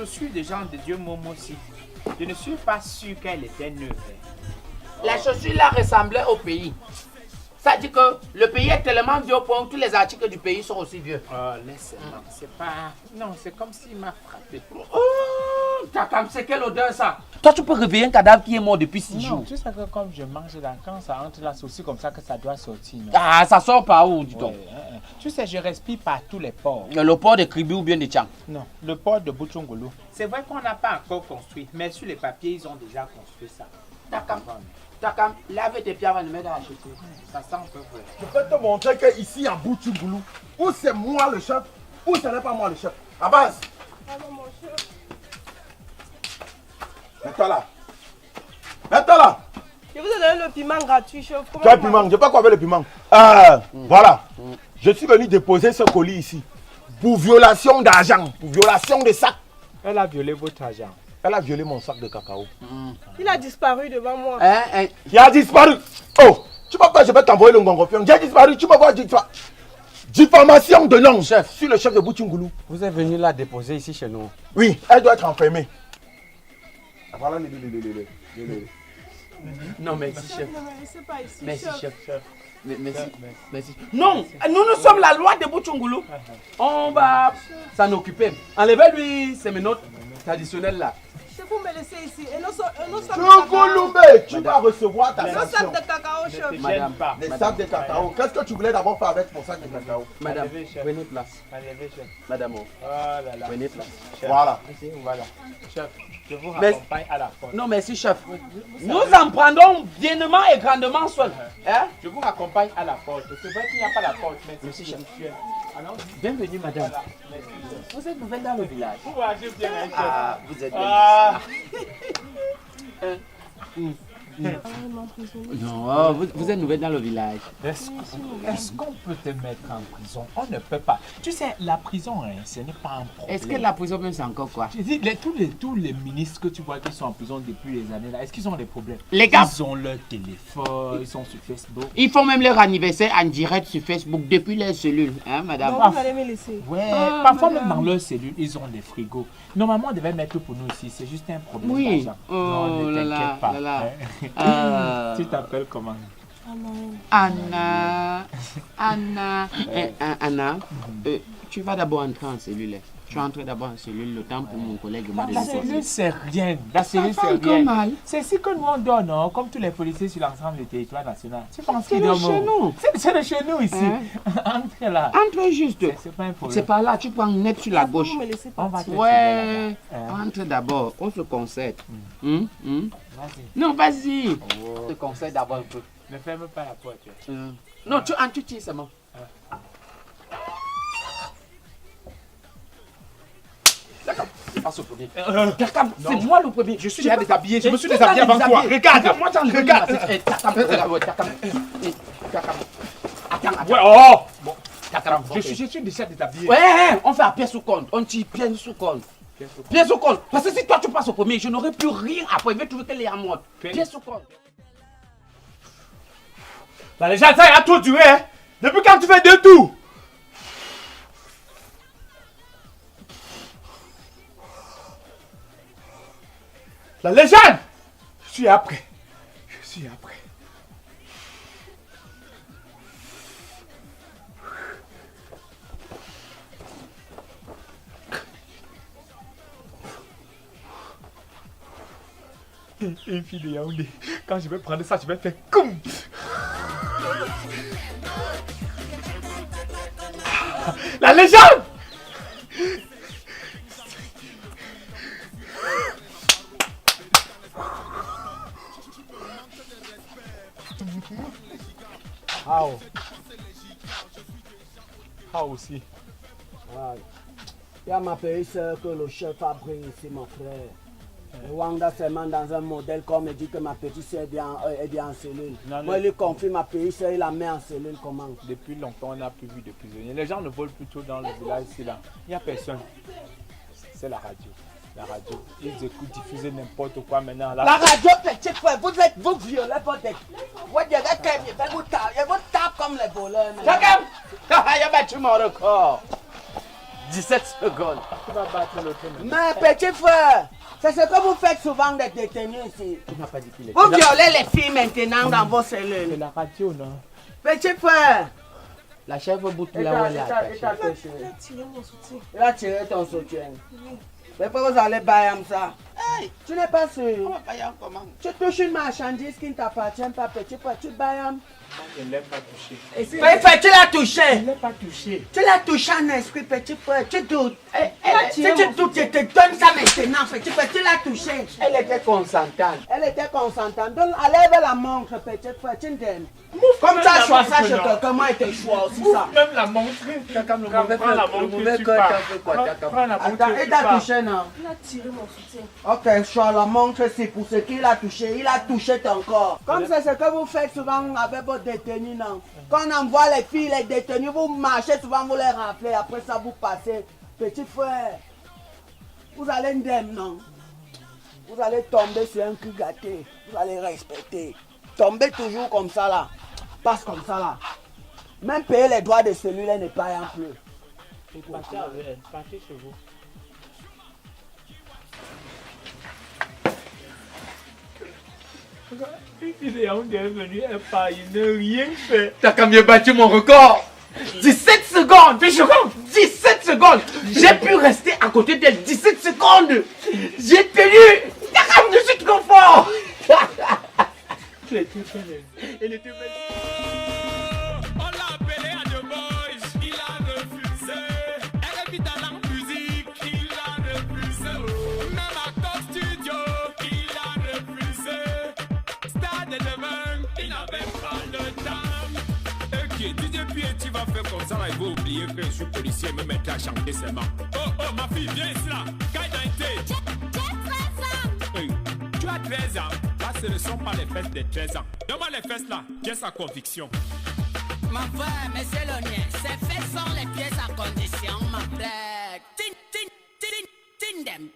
chaussure de Jean de Dieu Momo aussi. Je ne suis pas sûr qu'elle était neuve. La chaussure là ressemblait au pays. Ça dit que le pays est tellement vieux au point où tous les articles du pays sont aussi vieux. Oh, laisse-moi. C'est pas... Non, c'est comme s'il m'a frappé. Oh, Takam, c'est quelle odeur ça? Toi, tu peux réveiller un cadavre qui est mort depuis 6 jours. Non, tu sais que comme je mange là, quand ça entre là, c'est aussi comme ça que ça doit sortir. Non? Ah, ça sort par où, dis donc? Ouais. Tu sais, je respire par tous les ports. Le port de Kribi ou bien de Tchang? Non, le port de Bouchongolo. C'est vrai qu'on n'a pas encore construit, mais sur les papiers, ils ont déjà construit ça. Takam, lave tes pieds avant de mettre dans la chaussure. Ça sent un peu vrai. Je peux te montrer qu'ici à Bouchungoulou, où c'est moi le chef, ou ce n'est pas moi le chef. À base. Alors, mon chef. Mets-toi là. Mets-toi là. Je vous ai donné le piment gratuit, chef. Tu as le piment, je peux quoi avec le piment? Voilà. Je suis venu déposer ce colis ici. Pour violation d'argent, pour violation de sac. Elle a violé votre argent. Elle a violé mon sac de cacao. Il a disparu devant moi. Il a disparu. Oh, tu vois pas, je vais t'envoyer le ngongofion. J'ai disparu, tu me vois diffamation de nom, chef. Je suis le chef de Bouchungoulou. Vous êtes venu la déposer ici chez nous? Oui, elle doit être enfermée. Voilà les. Non, merci, chef. Ne me laissez pas ici, Merci, chef. chef. Merci. Non, nous sommes la loi de Bouchungoulou. On va s'en occuper. Enlevez-lui ces menottes traditionnelles là. Chef, vous me laissez ici. Et nos sacs Tchougoulou, tu vas recevoir ta Nos sanction. sacs de cacao, chef. Madame, Les sacs de cacao. Qu'est-ce que tu voulais d'abord faire avec mon sac de cacao? Madame, Enlevez, chef. prenez place. Enlevez, chef. Madame, Oh là là. prenez place. Chef. Voilà. Voilà. Chef, je vous Mais- raccompagne à la porte. Non, merci, chef. Nous en prendrons bienement et grandement soin. Hein? Je vous raccompagne à la porte. C'est vrai qu'il n'y a pas la porte, mais c'est chef. spirituel. Alors, Bienvenue, madame. voilà. Merci, chef. Vous êtes nouvelle dans le village. Vous voyagez bien, hein, chef. Ah, vous êtes bien. Ah. Non, vous êtes nouvelle dans le village. Est-ce qu'on peut te mettre en prison? On ne peut pas. Tu sais, la prison, hein, ce n'est pas un problème. Est-ce que la prison même c'est encore quoi? Je dis, tous les ministres que tu vois qui sont en prison depuis les années là, est-ce qu'ils ont des problèmes? Les gars, Ils ont leur téléphone, ils sont sur Facebook. ils font même leur anniversaire en direct sur Facebook depuis les cellules, hein, madame? Non, vous allez me laisser. Ouais, Ah, parfois madame. même dans leur cellule, ils ont des frigos. Normalement, on devait mettre pour nous ici, c'est juste un problème Oui. d'argent. Oh Non, ne là là, t'inquiète pas. là là. hein. Ah. Tu t'appelles comment? Anna, Anna, tu vas d'abord entrer en cellule. Tu entres d'abord en cellule, le temps pour mon collègue m'a La cellule, c'est rien. La cellule, Ça c'est fait encore rien. mal. C'est ici que nous on donne, non? Comme tous les policiers sur l'ensemble du territoire national. Tu penses C'est qu'ils de dorment chez où? nous. C'est de chez nous ici. Entre là. Entre juste. C'est pas un C'est problème. par là, tu prends net sur la gauche. Vous me laissez On va partir. te Ouais, tirer là-bas. entre d'abord, on se concède. Vas-y. Non, vas-y. Oh. On se concède d'abord un peu. Ne ferme pas la porte. Non, tu en tu tires seulement. D'accord, passe au premier. C'est moi le premier. Je suis déjà déshabillé. Je me suis déshabillé avant toi. Regarde. Moi, j'en Regarde. Attends. Ouais, oh. Attends. Je suis déjà déshabillé. Ouais, on fait à pièce sous compte. On tire pièce sous compte. Pièce sous compte. Parce que si toi tu passes au premier, je n'aurai plus rien après. Je vais trouver qu'elle est en mode. Pièce sous compte. La légende, ça a trop duré. Hein? Depuis quand tu fais 2 tours? La légende! Je suis après. Une fille de Yaoundé. Quand je vais prendre ça, je vais faire comme. La légende! Aussi. Il y a ma petite soeur que le chef a pris ici, mon frère. Le Wanda seulement dans un modèle comme il dit que ma petite soeur est bien en cellule. Non, Moi, il lui confie ma petite soeur, il la met en cellule comment? Depuis longtemps, on n'a plus vu de prisonniers. Les gens ne volent plus trop dans le village ici là. Il n'y a personne. C'est la radio. La radio. Ils écoutent diffuser n'importe quoi maintenant. La radio, petit frère, vous violez votre tête. Vous tape comme les voleurs. Chacun! Il a battu mon record. 17 secondes. Tu vas battre l'autre. Mais petit frère, c'est ce que vous faites souvent des détenus ici. Tu n'as pas dit qu'il est. Vous violez les filles maintenant dans vos C'est cellules. la radio, non? Petit frère, La chèvre bout il là où elle est attachée. t'a Il touché. a tiré mon soutien. Il a tiré ton soutien. Mais pourquoi vous allez bailler ça? Hey, tu n'es pas sûr. Tu touches une marchandise qui ne t'appartient pas, petit frère. Tu bailles. Je ne l'ai pas touché. Petit frère, tu l'as touché. Je ne l'ai pas touché. Tu l'as touché en esprit, petit frère. Tu doutes. Si tu doutes, je te donne ça maintenant, petit frère. Tu l'as touché. Elle était consentante. Elle était consentante. Donc, enlève la montre, petit frère. Tu m'aimes. Comme ça, je sache que comment était choix aussi ça. Même la montre. Quand le mauvais Prends la cœur, le montre, mauvais tu cœur pars. t'a fait quoi? Prends la montre, Attends, tu il t'a pars. touché, non? Il a tiré mon soutien. Ok, choix la montre, c'est pour ce qu'il a touché. Il a touché ton corps. Comme c'est ce que vous faites souvent avec vos détenus, non? Quand on envoie les filles, les détenus, vous marchez souvent, vous les rappelez. Après ça, vous passez. Petit frère, vous allez indemne, non? Vous allez tomber sur un cul gâté. Vous allez respecter. Tombez toujours comme ça, là. Passe comme ça, là. Même payer les droits de celui-là n'est pas un plus. Partez avec elle. Partez chez vous. Une fille de Yaoundé est venue, elle part, il n'a rien fait. T'as quand même battu mon record. 17 secondes, 17 secondes. J'ai pu rester à côté d'elle 17 secondes. J'ai tenu. T'as quand même, je suis trop fort. Elle était belle. Elle était belle. On l'a appelé à The Boys, il a refusé. Elle est vite dans la musique, il a refusé. Même à Top Studio, il a refusé. Stade de demain, il n'avait pas le temps. Ok, DJ Pierre, tu vas faire comme ça, là, il va oublier que je suis policier et me mettre à chanter seulement. Oh, ma fille, viens ici là. Quelle identité? Hey, tu as 13 ans. Là, ce ne sont pas les fesses des 13 ans. Donne-moi les fesses là, qui sa conviction. Ma frère, monsieur Lonier, ces faits sont les pièces à condition, ma frère. Tin, tin, tin, tin, tin them.